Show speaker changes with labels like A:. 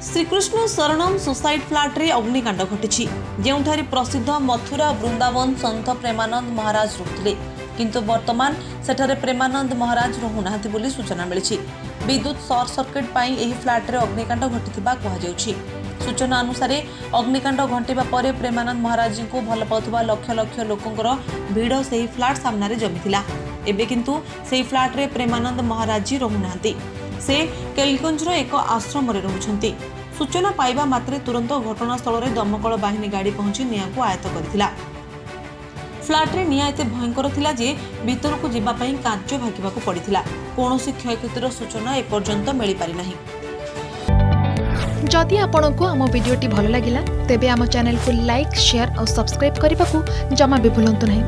A: श्रीकृष्ण शरणम सोसाइट फ्लाट रे अग्निकांड घटी ଯେଉଁଠାରେ प्रसिद्ध मथुरा वृंदावन संत प्रेमानंद महाराज रुथिले किंतु वर्तमान सेठारे प्रेमानंद महाराज रहुनाहांती बोली सूचना मिली। विद्युत सर्ट सर्किट पाई एही फ्लाट रे अग्निकांड घटिथिबा कुहाଯାଉଛି। सूचना अनुसार अग्निकांड घंटिबा परे प्रेमानंद महाराज को भल पाउथबा लक्ष लक्ष लोकंकर भीड़ सेही फ्लाट सामने जमीथिला। एबे किंतु सेही फ्लाट रे प्रेमानंद महाराज जी रहुनाहांती। से केलकुंजर एक आश्रम रे रहुछंती। सूचना पाइबा मात्रे तुरंत घटनास्थल में दमकल बाहिनी गाड़ी पहुंची निया को आयत्त करथिला। फ्लाट रे निया एते भयंकर थिला जे भीतर को जिबा पई कांच भागिबाकू पड़िथिला। कोनोसी क्षयक्षतिर सूचना एपर्यंत मिली पारि नाही।
B: जदि आपंक आम भिडी भल लगा तेब आम चैनल को लाइक शेयर और सब्सक्राइब करने को जमा भी भूलु नहीं।